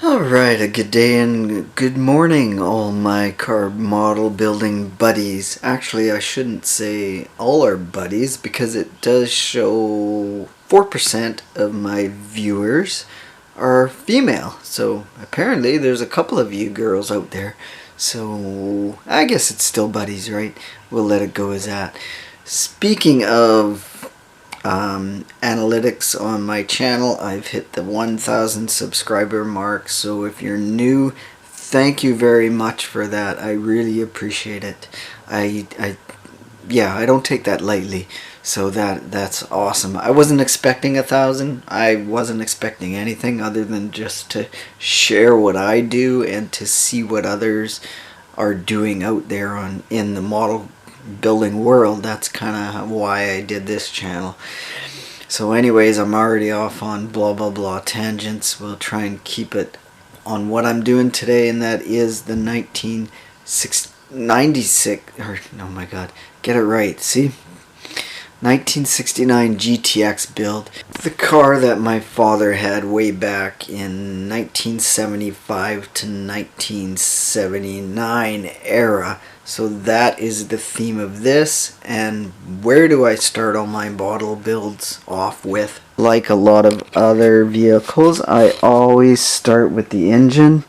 Alright, a good day and good morning, all my car model building buddies. Actually, I shouldn't say all our buddies because it does show 4% of my viewers are female. So apparently there's a couple of you girls out there. So I guess it's still buddies, right? We'll let it go as that. Speaking of analytics on my channel, I've hit the 1,000 subscriber mark, so if you're new, thank you very much for that. I really appreciate it. Yeah, I don't take that lightly, so that's awesome. I wasn't expecting 1,000. I wasn't expecting anything other than just to share what I do and to see what others are doing out there in the model building world. That's kind of why I did this channel. So anyways, I'm already off on blah blah blah tangents. We'll try and keep it on what I'm doing today, and that is the 1996, or oh my god, get it right, see? 1969 GTX build. The car that my father had way back in 1975 to 1979 era. So that is the theme of this. And where do I start all my model builds off with? Like a lot of other vehicles, I always start with the engine.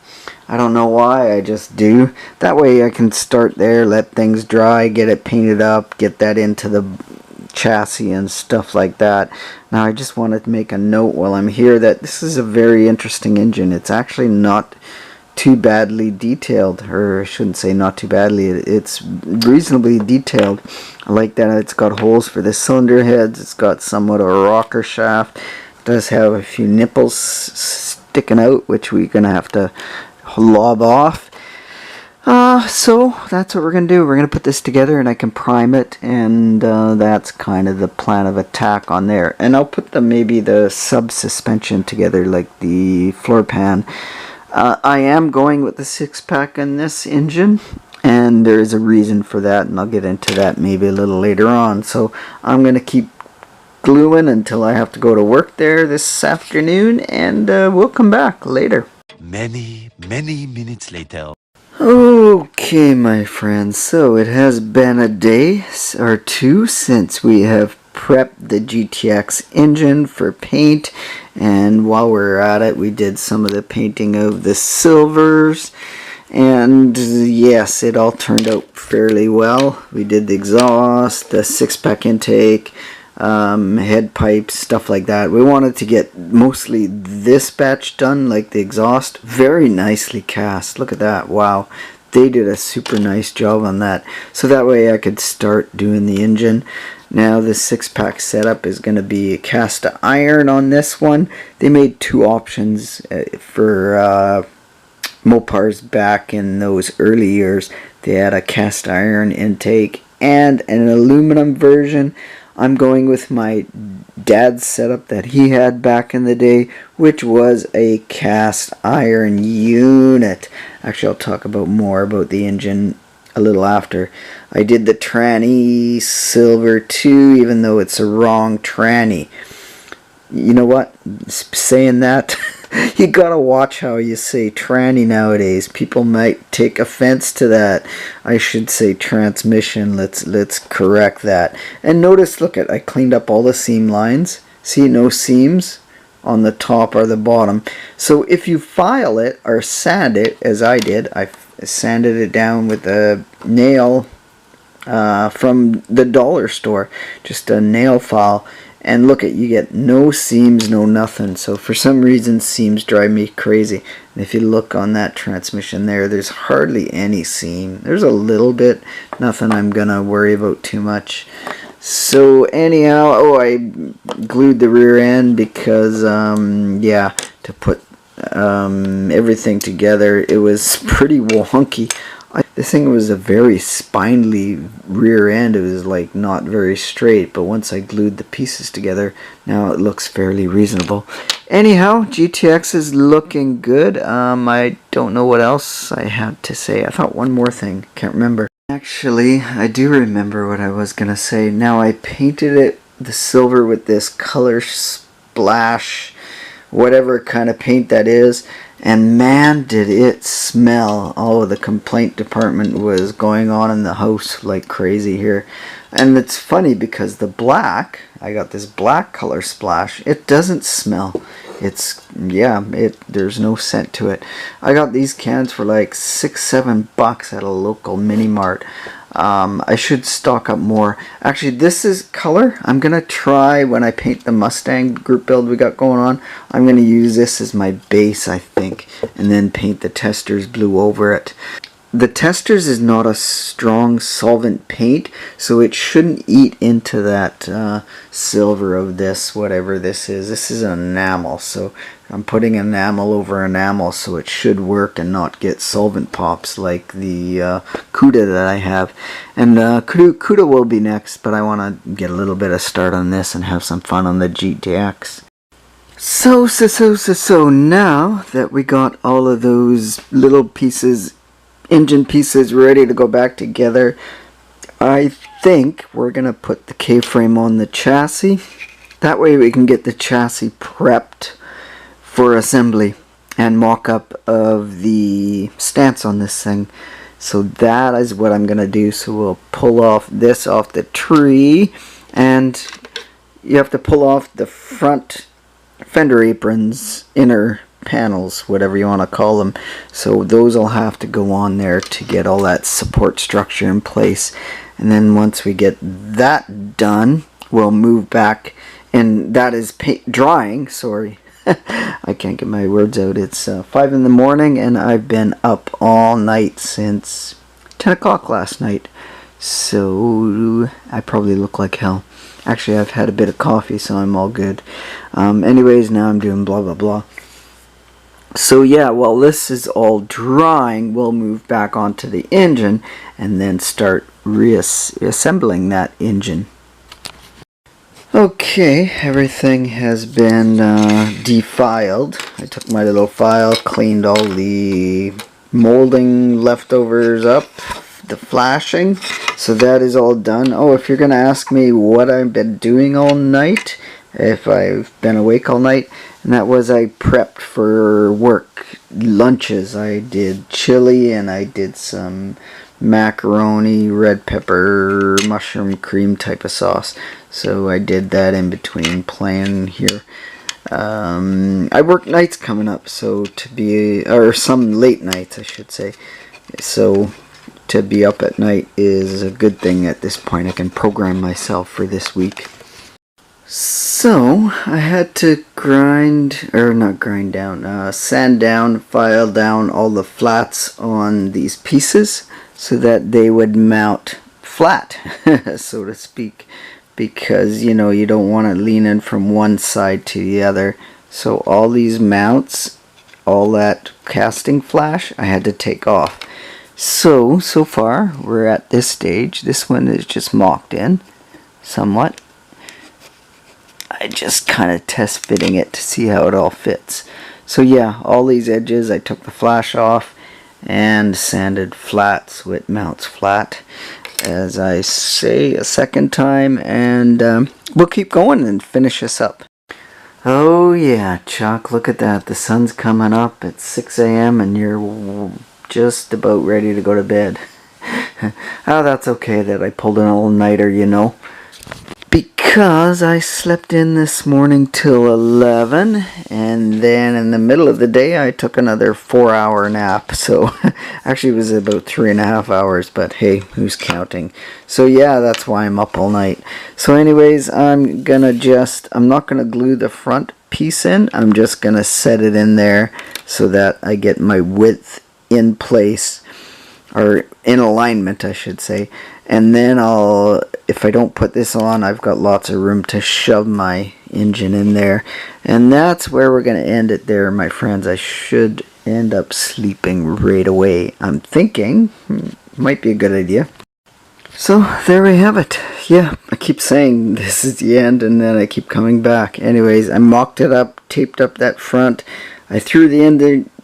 I don't know why, I just do. That way I can start there, let things dry, get it painted up, get that into the chassis and stuff like that. Now I just wanted to make a note while I'm here that this is a very interesting engine. It's actually not too badly detailed, or I shouldn't say not too badly, it's reasonably detailed. I like that it's got holes for the cylinder heads, it's got somewhat of a rocker shaft, it does have a few nipples sticking out which we're gonna have to lob off. So that's what we're going to do. We're going to put this together and I can prime it, and that's kind of the plan of attack on there. And I'll put maybe the sub-suspension together, like the floor pan. I am going with the 6-pack on this engine, and there is a reason for that, and I'll get into that maybe a little later on. So I'm going to keep gluing until I have to go to work there this afternoon, and we'll come back later. Many minutes later. Okay, my friends, so it has been a day or two since we have prepped the GTX engine for paint, and while we're at it, we did some of the painting of the silvers, and yes, it all turned out fairly well. We did the exhaust, the 6-pack intake, head pipes, stuff like that. We wanted to get mostly this batch done, like the exhaust. Very nicely cast. Look at that. Wow. They did a super nice job on that. So that way I could start doing the engine. Now the 6-pack setup is going to be cast iron on this one. They made two options for Mopars back in those early years. They had a cast iron intake and an aluminum version. I'm going with my dad's setup that he had back in the day, which was a cast iron unit. Actually, I'll talk about more about the engine a little after. I did the tranny silver too, even though it's a wrong tranny. You know what? Saying that, you gotta watch how you say tranny nowadays. People might take offense to that. I should say transmission. Let's correct that. And notice, look at, I cleaned up all the seam lines. See, no seams on the top or the bottom. So if you file it or sand it, as I did, I sanded it down with a nail from the dollar store, just a nail file. And look at, you get no seams, no nothing. So for some reason seams drive me crazy. And if you look on that transmission there, there's hardly any seam. There's a little bit, nothing I'm gonna worry about too much. So anyhow, oh, I glued the rear end because yeah, to put everything together, it was pretty wonky. This thing was a very spindly rear end. It was like not very straight, but once I glued the pieces together, now it looks fairly reasonable. Anyhow, GTX is looking good. I don't know what else I had to say. I thought one more thing, can't remember. Actually, I do remember what I was gonna say. Now I painted it the silver with this color splash, whatever kind of paint that is. And man, did it smell. Oh, the complaint department was going on in the house like crazy here. And it's funny because the black, I got this black color splash, it doesn't smell. It's, yeah, there's no scent to it. I got these cans for like $6-7 at a local mini mart. I should stock up more. Actually, this is color. I'm gonna try when I paint the Mustang group build we got going on. I'm gonna use this as my base, I think, and then paint the testers blue over it. The testers is not a strong solvent paint, so it shouldn't eat into that silver of this, whatever this is. This is an enamel, so I'm putting enamel over enamel, so it should work and not get solvent pops like the CUDA that I have. And CUDA will be next, but I want to get a little bit of start on this and have some fun on the GTX. So now that we got all of those little pieces, engine pieces, ready to go back together, I think we're gonna put the K-frame on the chassis. That way we can get the chassis prepped for assembly and mock-up of the stance on this thing. So that is what I'm gonna do. So we'll pull off this off the tree, and you have to pull off the front fender aprons, inner panels, whatever you want to call them. So those will have to go on there to get all that support structure in place. And then once we get that done, we'll move back, and that is drying, sorry. I can't get my words out. It's 5 in the morning and I've been up all night since 10 o'clock last night. So I probably look like hell. Actually, I've had a bit of coffee, so I'm all good. Anyways, now I'm doing blah blah blah. So yeah, while this is all drying, we'll move back onto the engine and then start reassembling that engine. Okay, everything has been defiled. I took my little file, cleaned all the molding leftovers up, the flashing, so that is all done. Oh, if you're gonna ask me what I've been doing all night, if I've been awake all night, and that was I prepped for work lunches. I did chili and I did some macaroni, red pepper, mushroom cream type of sauce. So I did that in between playing here. I work nights coming up, so to be, or some late nights I should say. So to be up at night is a good thing at this point. I can program myself for this week. So I had to sand down, file down all the flats on these pieces so that they would mount flat, so to speak, because you know you don't want to lean in from one side to the other. So all these mounts, all that casting flash, I had to take off. So far we're at this stage. This one is just mocked in somewhat. I just kind of test fitting it to see how it all fits. So yeah, all these edges I took the flash off and sanded flat so it mounts flat, as I say a second time, and we'll keep going and finish this up. Oh yeah, Chuck, look at that. The sun's coming up at 6 a.m. and you're just about ready to go to bed. Oh, that's okay that I pulled an all-nighter, you know. Because I slept in this morning till 11, and then in the middle of the day I took another 4-hour nap. So actually it was about 3.5 hours, but hey, who's counting? So yeah, that's why I'm up all night. So anyways, I'm not gonna glue the front piece in. I'm just gonna set it in there so that I get my width in place, or in alignment I should say. And then if I don't put this on, I've got lots of room to shove my engine in there. And that's where we're going to end it there, my friends. I should end up sleeping right away, I'm thinking. Might be a good idea. So there we have it. Yeah, I keep saying this is the end and then I keep coming back. Anyways, I mocked it up, taped up that front. I threw the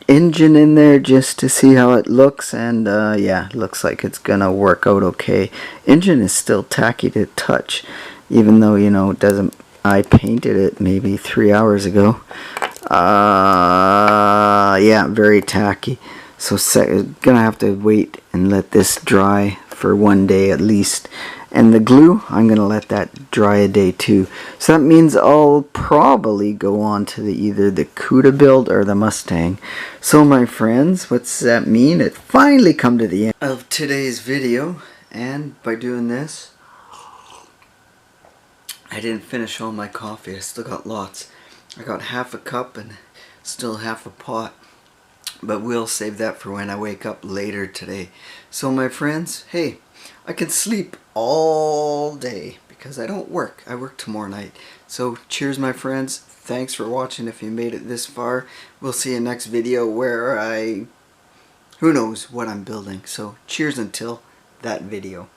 engine in there just to see how it looks, and yeah, looks like it's gonna work out okay. Engine is still tacky to touch, even though, you know, it doesn't. I painted it maybe 3 hours ago. Yeah, very tacky. So gonna have to wait and let this dry for 1 day at least. And the glue, I'm gonna let that dry a day too. So that means I'll probably go on to either the Cuda build or the Mustang. So my friends, what's that mean? It finally come to the end of today's video, and by doing this, I didn't finish all my coffee. I still got lots. I got half a cup and still half a pot. But we'll save that for when I wake up later today. So my friends, hey, I can sleep all day because I don't work. I work tomorrow night. So cheers my friends. Thanks for watching if you made it this far. We'll see you next video where who knows what I'm building. So cheers until that video.